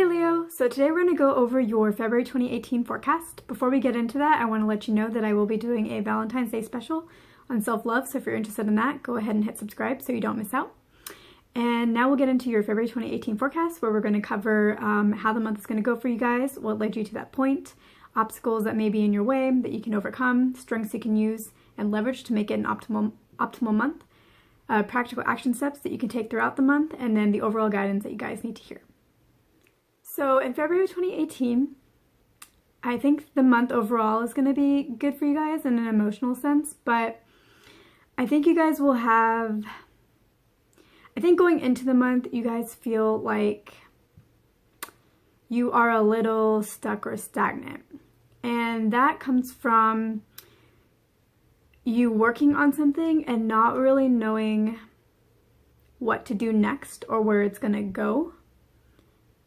Leo! So today we're going to go over your February 2018 forecast. Before we get into that, I want to let you know that I will be doing a Valentine's Day special on self-love, so if you're interested in that, go ahead and hit subscribe so you don't miss out. And now we'll get into your February 2018 forecast, where we're going to cover how the month is going to go for you guys, what led you to that point, obstacles that may be in your way that you can overcome, strengths you can use and leverage to make it an optimal month, practical action steps that you can take throughout the month, and then the overall guidance that you guys need to hear. So in February 2018, I think the month overall is going to be good for you guys in an emotional sense, but I think you guys will have, I think going into the month, you guys feel like you are a little stuck or stagnant. And that comes from you working on something and not really knowing what to do next or where it's going to go,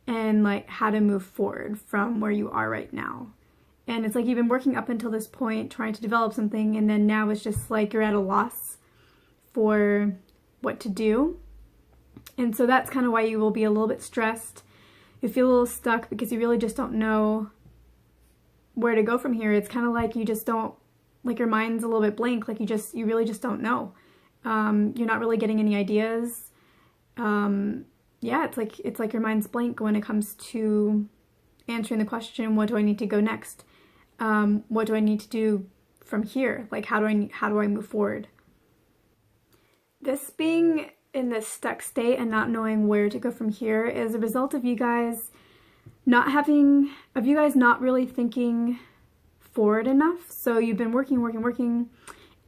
and like how to move forward from where you are right now. And it's like you've been working up until this point trying to develop something, and then now it's just like you're at a loss for what to do. And so that's kind of why you will be a little bit stressed. You feel a little stuck because you really just don't know where to go from here. It's kind of like you just don't, like your mind's a little bit blank, like you really just don't know. You're not really getting any ideas. Yeah, it's like your mind's blank when it comes to answering the question, what do I need to go next? What do I need to do from here? Like, how do I move forward? This being in this stuck state and not knowing where to go from here is a result of you guys not really thinking forward enough. So you've been working,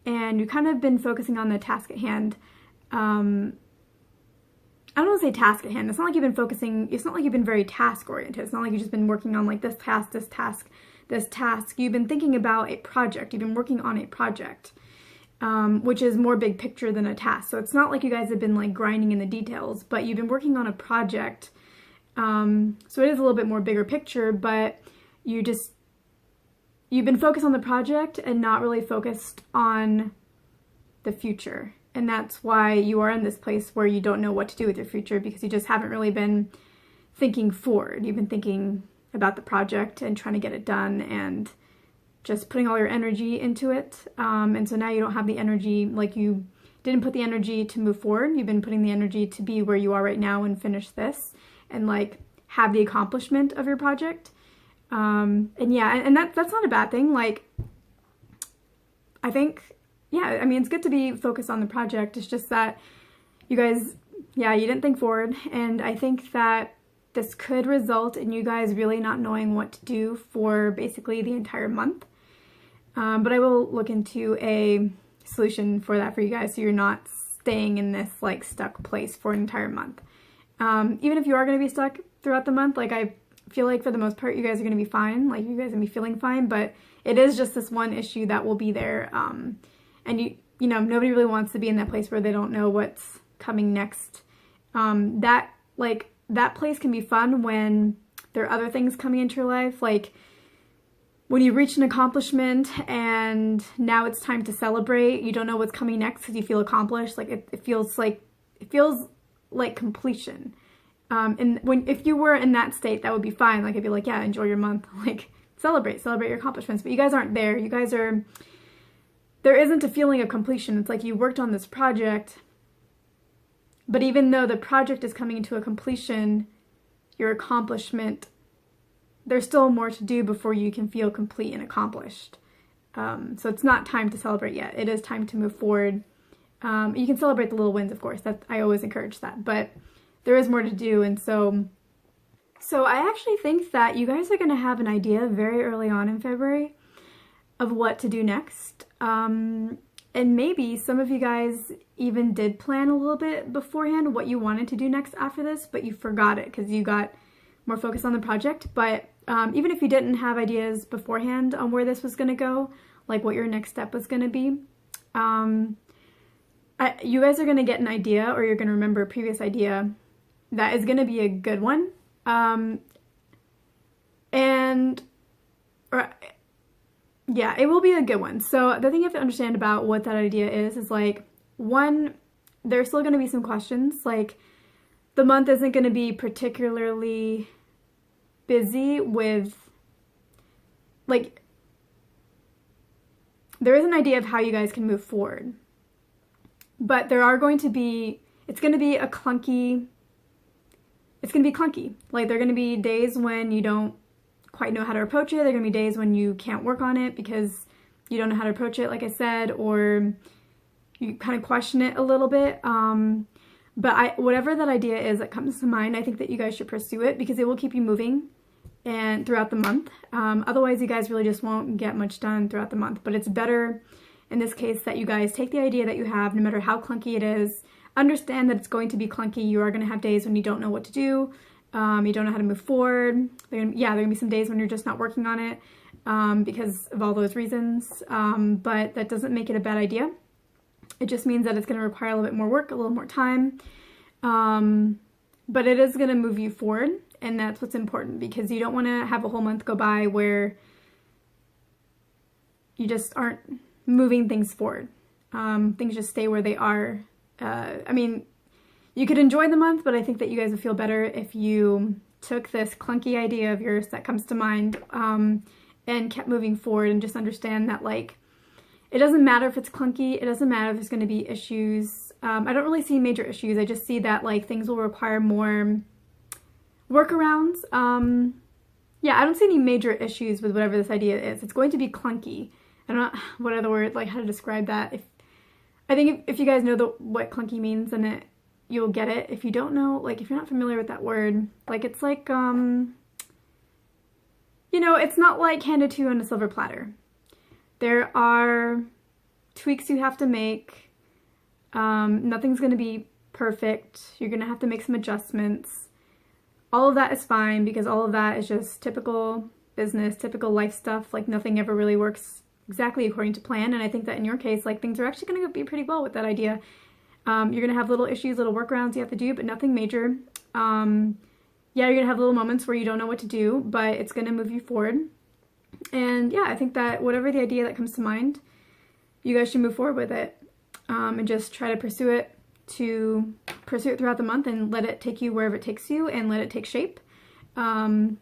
and you kind of been focusing on the task at hand. I don't want to say task at hand. It's not like you've been focusing, it's not like you've been very task oriented. It's not like you've just been working on like this task. You've been thinking about a project. You've been working on a project, which is more big picture than a task. So it's not like you guys have been like grinding in the details, but you've been working on a project. So it is a little bit more bigger picture, but you've been focused on the project and not really focused on the future. And that's why you are in this place where you don't know what to do with your future, because you just haven't really been thinking forward. You've been thinking about the project and trying to get it done and just putting all your energy into it. And so now you don't have the energy, like you didn't put the energy to move forward. You've been putting the energy to be where you are right now and finish this and like have the accomplishment of your project. And yeah, and that's not a bad thing. Like, I think, yeah, I mean, it's good to be focused on the project. It's just that you guys, yeah, you didn't think forward. And I think that this could result in you guys really not knowing what to do for basically the entire month. But I will look into a solution for that for you guys, so you're not staying in this like stuck place for an entire month. Even if you are going to be stuck throughout the month, like I feel like for the most part you guys are going to be fine. Like you guys are going to be feeling fine, but it is just this one issue that will be there. And you know, nobody really wants to be in that place where they don't know what's coming next. That place can be fun when there are other things coming into your life, like when you reach an accomplishment and now it's time to celebrate. You don't know what's coming next because you feel accomplished. Like it feels like completion. And if you were in that state, that would be fine. Like I'd be like, yeah, enjoy your month, like celebrate your accomplishments. But you guys aren't there. You guys are. There isn't a feeling of completion. It's like you worked on this project, but even though the project is coming to a completion, your accomplishment, there's still more to do before you can feel complete and accomplished. So it's not time to celebrate yet. It is time to move forward. You can celebrate the little wins, of course. I always encourage that, but there is more to do. And so I actually think that you guys are going to have an idea very early on in February of what to do next. And maybe some of you guys even did plan a little bit beforehand what you wanted to do next after this, but you forgot it because you got more focused on the project. But even if you didn't have ideas beforehand on where this was going to go, like what your next step was going to be, you guys are going to get an idea, or you're going to remember a previous idea that is going to be a good one. Yeah, it will be a good one. So the thing you have to understand about what that idea is like, one, there's still going to be some questions. Like, the month isn't going to be particularly busy with, like, there is an idea of how you guys can move forward, but there are going to be, it's going to be clunky. Like, there are going to be days when you don't quite know how to approach it. There are going to be days when you can't work on it because you don't know how to approach it, like I said, or you kind of question it a little bit. But whatever that idea is that comes to mind, I think that you guys should pursue it because it will keep you moving and throughout the month. Otherwise, you guys really just won't get much done throughout the month. But it's better in this case that you guys take the idea that you have, no matter how clunky it is. Understand that it's going to be clunky. You are going to have days when you don't know what to do. You don't know how to move forward. There are going to be some days when you're just not working on it because of all those reasons. But that doesn't make it a bad idea. It just means that it's going to require a little bit more work, a little more time. But it is going to move you forward, and that's what's important, because you don't want to have a whole month go by where you just aren't moving things forward. Things just stay where they are. I mean, you could enjoy the month, but I think that you guys would feel better if you took this clunky idea of yours that comes to mind and kept moving forward, and just understand that, like, it doesn't matter if it's clunky. It doesn't matter if there's going to be issues. I don't really see major issues. I just see that, like, things will require more workarounds. Yeah, I don't see any major issues with whatever this idea is. It's going to be clunky. I don't know what other word, like, how to describe that. I think if you guys know what clunky means, then you'll get it. If you don't know, like, if you're not familiar with that word, like, it's like, you know, it's not like handed to you on a silver platter. There are tweaks you have to make. Nothing's going to be perfect. You're going to have to make some adjustments. All of that is fine, because all of that is just typical business, typical life stuff. Like, nothing ever really works exactly according to plan. And I think that in your case, like, things are actually going to be pretty well with that idea. You're going to have little issues, little workarounds you have to do, but nothing major. Yeah, you're going to have little moments where you don't know what to do, but it's going to move you forward. And yeah, I think that whatever the idea that comes to mind, you guys should move forward with it, and just try to pursue it throughout the month, and let it take you wherever it takes you, and let it take shape. And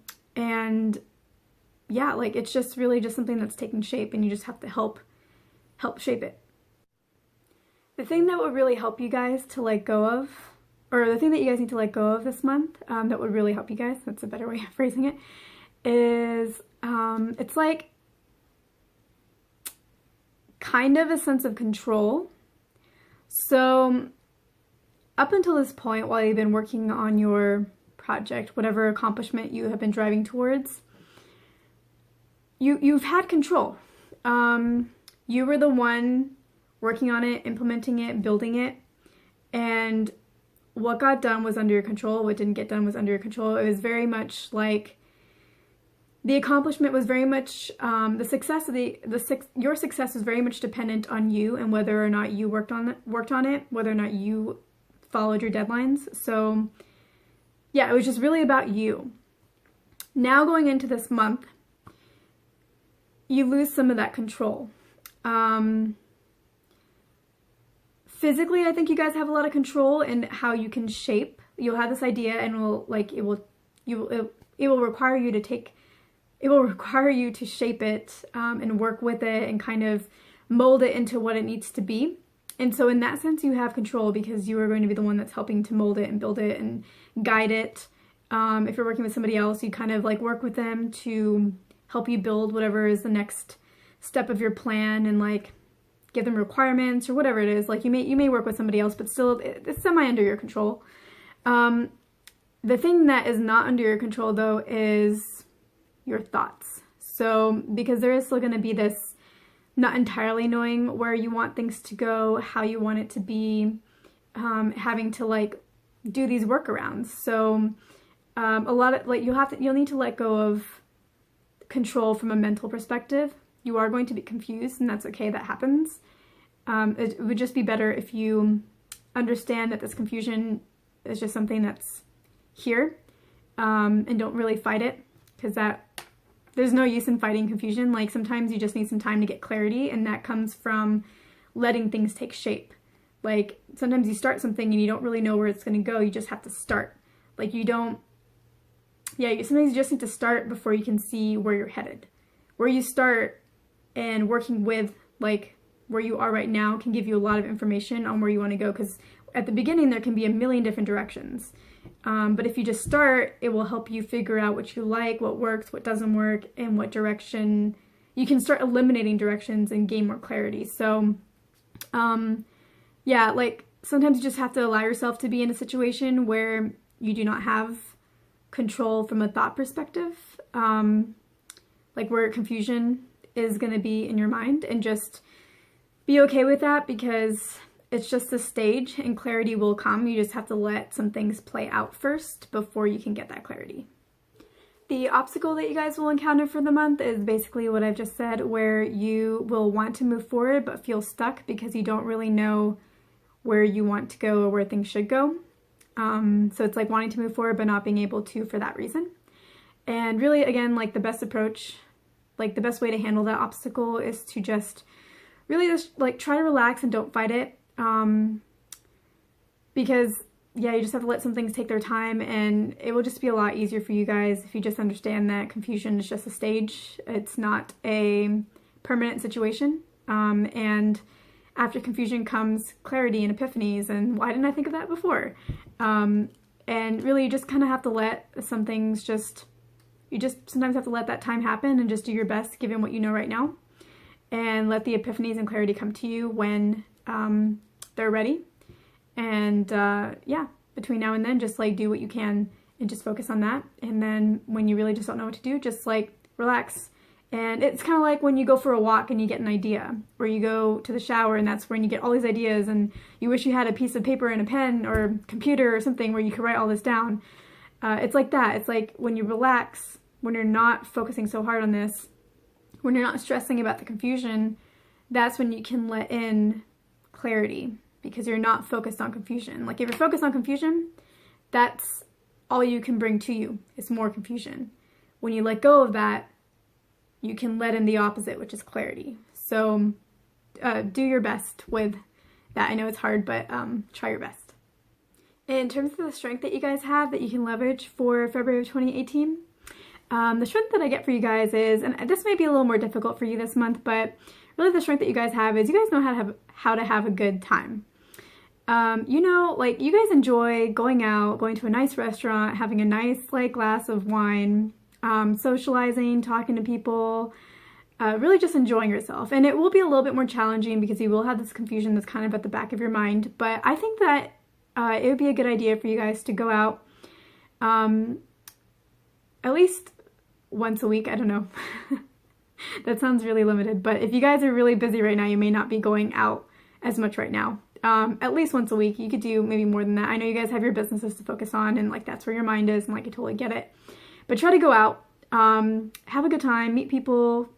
yeah, like, it's just really just something that's taking shape, and you just have to help shape it. The thing that would really help you guys to let go of, or the thing that you guys need to let go of this month, that would really help you guys, that's a better way of phrasing it, is it's like kind of a sense of control. So up until this point, while you've been working on your project, whatever accomplishment you have been driving towards, you've had control. You were the one working on it, implementing it, building it, and what got done was under your control. What didn't get done was under your control. It was very much like the accomplishment was very much the success of your success is very much dependent on you, and whether or not you worked on it, whether or not you followed your deadlines. So yeah, it was just really about you. Now going into this month, you lose some of that control. Physically, I think you guys have a lot of control in how you can shape. You'll have this idea, and it will require you to shape it and work with it and kind of mold it into what it needs to be. And so in that sense, you have control, because you are going to be the one that's helping to mold it and build it and guide it. If you're working with somebody else, you kind of like work with them to help you build whatever is the next step of your plan, and like give them requirements or whatever it is. Like, you may work with somebody else, but still it's semi under your control. The thing that is not under your control, though, is your thoughts. So because there is still going to be this not entirely knowing where you want things to go, how you want it to be, having to like do these workarounds. So a lot of like you'll need to let go of control from a mental perspective. You are going to be confused, and that's okay, that happens. It would just be better if you understand that this confusion is just something that's here, and don't really fight it, because there's no use in fighting confusion. Like, sometimes you just need some time to get clarity, and that comes from letting things take shape. Like, sometimes you start something and you don't really know where it's going to go. You just have to start. Like, you don't yeah, sometimes you just need to start before you can see where you're headed. Where you start and working with like where you are right now can give you a lot of information on where you want to go, because at the beginning there can be a million different directions. But if you just start, it will help you figure out what you like, what works, what doesn't work, and what direction. You can start eliminating directions and gain more clarity. So, yeah, like sometimes you just have to allow yourself to be in a situation where you do not have control from a thought perspective, like where confusion is going to be in your mind, and just be okay with that, because it's just a stage and clarity will come. You just have to let some things play out first before you can get that clarity. The obstacle that you guys will encounter for the month is basically what I've just said, where you will want to move forward but feel stuck because you don't really know where you want to go or where things should go. So it's like wanting to move forward but not being able to for that reason. And really, again, like the best approach, like the best way to handle that obstacle is to just really just like try to relax and don't fight it. Because yeah, you just have to let some things take their time, and it will just be a lot easier for you guys if you just understand that confusion is just a stage. It's not a permanent situation. And after confusion comes clarity and epiphanies, and why didn't I think of that before? And really you just kind of have to let some things you just sometimes have to let that time happen and just do your best given what you know right now, and let the epiphanies and clarity come to you when they're ready. And yeah, between now and then, just like do what you can and just focus on that. And then when you really just don't know what to do, just like relax. And it's kind of like when you go for a walk and you get an idea, or you go to the shower and that's when you get all these ideas and you wish you had a piece of paper and a pen or computer or something where you could write all this down. It's like that. It's like when you relax, when you're not focusing so hard on this, when you're not stressing about the confusion, that's when you can let in clarity, because you're not focused on confusion. Like if you're focused on confusion, that's all you can bring to you is more confusion. When you let go of that, you can let in the opposite, which is clarity. So do your best with that. I know it's hard, but try your best. In terms of the strength that you guys have that you can leverage for February of 2018, the strength that I get for you guys is, and this may be a little more difficult for you this month, but really the strength that you guys have is you guys know how to have a good time. You know, like you guys enjoy going out, going to a nice restaurant, having a nice like glass of wine, socializing, talking to people, really just enjoying yourself. And it will be a little bit more challenging because you will have this confusion that's kind of at the back of your mind. But I think that it would be a good idea for you guys to go out at least once a week. I don't know. That sounds really limited. But if you guys are really busy right now, you may not be going out as much right now. At least once a week. You could do maybe more than that. I know you guys have your businesses to focus on, and like that's where your mind is, and like I totally get it. But try to go out, have a good time, meet people,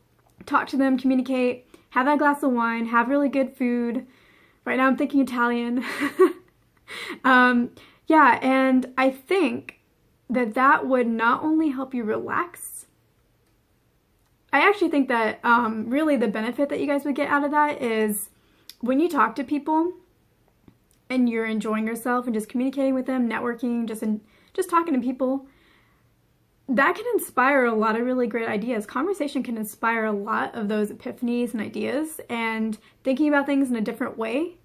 talk to them, communicate, have that glass of wine, have really good food. Right now I'm thinking Italian. Yeah, and I think that that would not only help you relax, I actually think that really the benefit that you guys would get out of that is when you talk to people and you're enjoying yourself and just communicating with them, networking, just talking to people, that can inspire a lot of really great ideas. Conversation can inspire a lot of those epiphanies and ideas, and thinking about things in a different way.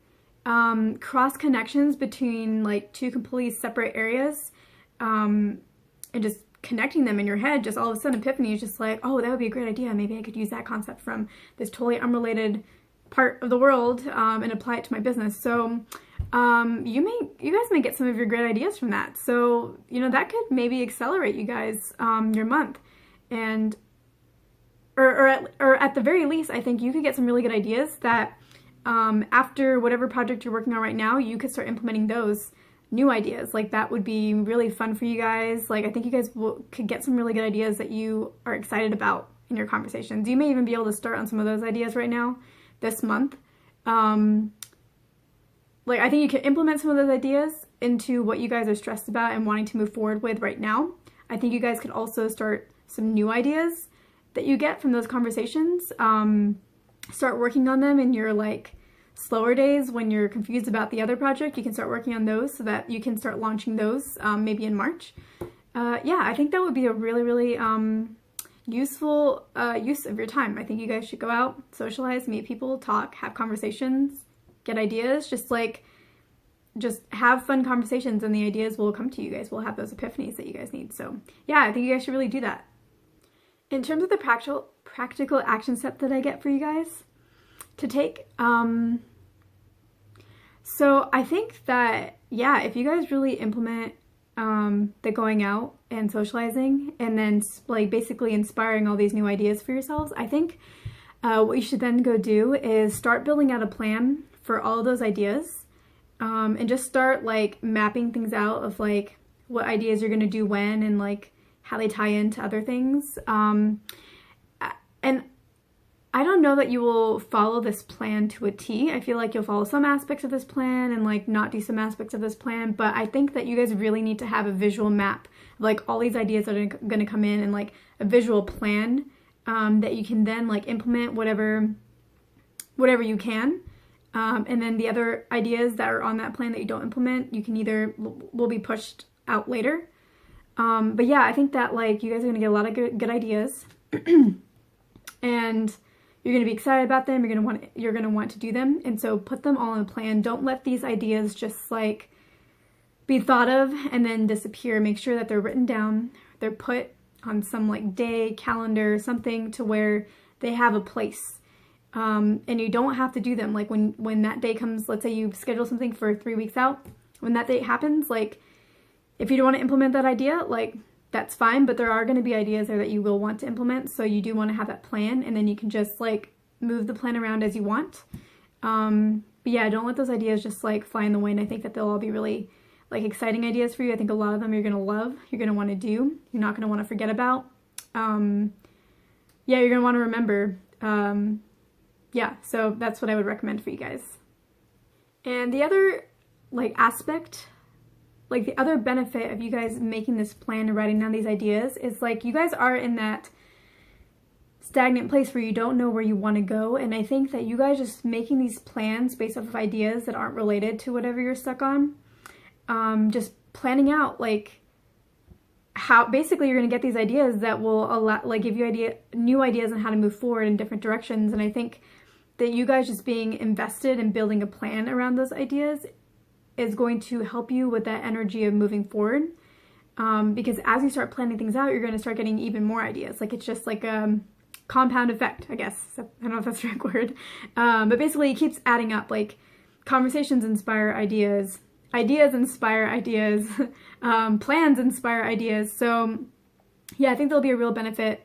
Cross connections between like two completely separate areas, and just connecting them in your head, just all of a sudden epiphany is just like, oh, that would be a great idea. Maybe I could use that concept from this totally unrelated part of the world and apply it to my business. So you guys may get some of your great ideas from that. So, you know, that could maybe accelerate you guys your month. And or at the very least, I think you could get some really good ideas that after whatever project you're working on right now, you could start implementing those new ideas. Like that would be really fun for you guys. Like I think you guys could get some really good ideas that you are excited about in your conversations. You may even be able to start on some of those ideas right now this month. Like I think you can implement some of those ideas into what you guys are stressed about and wanting to move forward with right now. I think you guys could also start some new ideas that you get from those conversations. Start working on them in your like slower days when you're confused about the other project. You can start working on those so that you can start launching those maybe in March. yeah, I think that would be a really, really useful use of your time. I think you guys should go out, socialize, meet people, talk, have conversations, get ideas, just have fun conversations, and the ideas will come to you guys. We'll have those epiphanies that you guys need. So yeah, I think you guys should really do that. In terms of the practical action step that I get for you guys to take, so I think that, yeah, if you guys really implement the going out and socializing and then like basically inspiring all these new ideas for yourselves, I think what you should then go do is start building out a plan for all of those ideas, and just start like mapping things out of like what ideas you're gonna do when and like how they tie into other things. And I don't know that you will follow this plan to a T. I feel like you'll follow some aspects of this plan and like not do some aspects of this plan, but I think that you guys really need to have a visual map of like all these ideas that are going to come in, and like a visual plan that you can then like implement whatever you can. And then the other ideas that are on that plan that you don't implement, you can either will be pushed out later. But yeah, I think that like you guys are going to get a lot of good ideas. And you're going to be excited about them. You're going to want to do them. And so put them all in a plan. Don't let these ideas just like be thought of and then disappear. Make sure that they're written down. They're put on some like day, calendar, something to where they have a place. And you don't have to do them. Like when that day comes, let's say you schedule something for 3 weeks out. When that date happens, like if you don't want to implement that idea, like that's fine, but there are going to be ideas there that you will want to implement, so you do want to have that plan, and then you can just like move the plan around as you want. But yeah, don't let those ideas just like fly in the wind. I think that they'll all be really like exciting ideas for you. I think a lot of them you're going to love, you're going to want to do, you're not going to want to forget about. Yeah, you're going to want to remember. Yeah, so that's what I would recommend for you guys. And the other like aspect, like the other benefit of you guys making this plan and writing down these ideas is like you guys are in that stagnant place where you don't know where you want to go. And I think that you guys just making these plans based off of ideas that aren't related to whatever you're stuck on, just planning out like how basically you're going to get these ideas that will allow, like give you new ideas on how to move forward in different directions. And I think that you guys just being invested in building a plan around those ideas is going to help you with that energy of moving forward. Because as you start planning things out, you're going to start getting even more ideas. Like it's just like a compound effect, I guess. So, I don't know if that's the right word. But basically it keeps adding up. Like conversations inspire ideas, ideas inspire ideas, plans inspire ideas. So yeah, I think there'll be a real benefit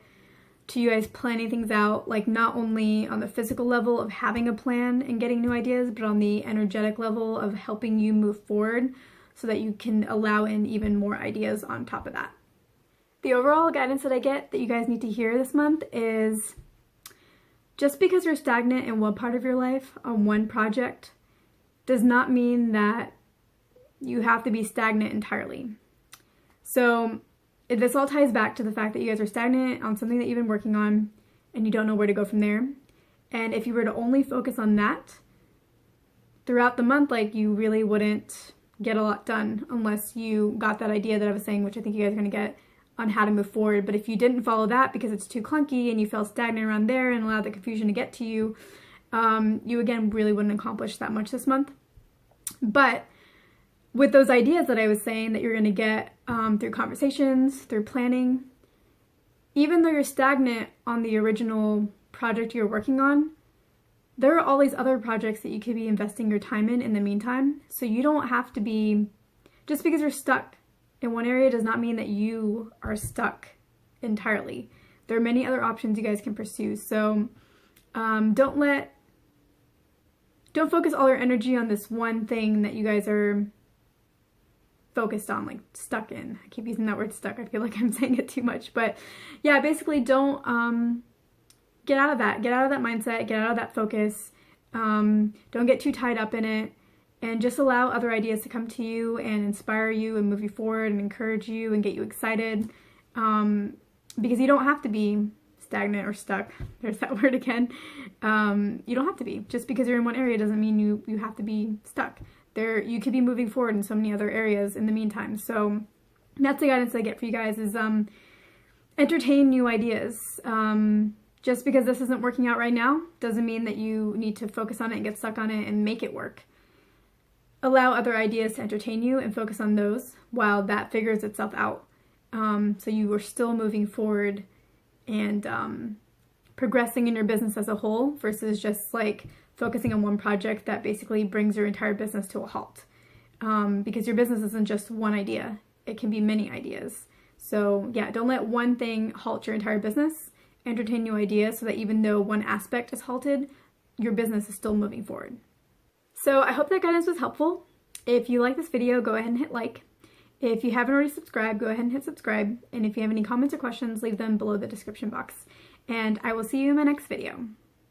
to you guys planning things out, like not only on the physical level of having a plan and getting new ideas, but on the energetic level of helping you move forward so that you can allow in even more ideas on top of that. The overall guidance that I get that you guys need to hear this month is just because you're stagnant in one part of your life on one project does not mean that you have to be stagnant entirely. So this all ties back to the fact that you guys are stagnant on something that you've been working on and you don't know where to go from there. And if you were to only focus on that throughout the month, like you really wouldn't get a lot done unless you got that idea that I was saying, which I think you guys are going to get on how to move forward. But if you didn't follow that because it's too clunky and you felt stagnant around there and allowed the confusion to get to you, you again really wouldn't accomplish that much this month. But with those ideas that I was saying that you're going to get through conversations, through planning, even though you're stagnant on the original project you're working on, there are all these other projects that you could be investing your time in the meantime. So you don't have to be, just because you're stuck in one area does not mean that you are stuck entirely. There are many other options you guys can pursue. So don't focus all your energy on this one thing that you guys are focused on, like stuck in. I keep using that word stuck. I feel like I'm saying it too much, but yeah, basically don't get out of that mindset, get out of that focus. Don't get too tied up in it, and just allow other ideas to come to you and inspire you and move you forward and encourage you and get you excited, because you don't have to be stagnant or stuck. There's that word again. You don't have to be. Just because you're in one area doesn't mean you have to be stuck. You could be moving forward in so many other areas in the meantime. So that's the guidance I get for you guys is entertain new ideas. Just because this isn't working out right now doesn't mean that you need to focus on it and get stuck on it and make it work. Allow other ideas to entertain you and focus on those while that figures itself out. So you are still moving forward and progressing in your business as a whole versus just like focusing on one project that basically brings your entire business to a halt. Because your business isn't just one idea. It can be many ideas. So yeah, don't let one thing halt your entire business. Entertain new ideas so that even though one aspect is halted, your business is still moving forward. So I hope that guidance was helpful. If you like this video, go ahead and hit like. If you haven't already subscribed, go ahead and hit subscribe. And if you have any comments or questions, leave them below the description box. And I will see you in my next video.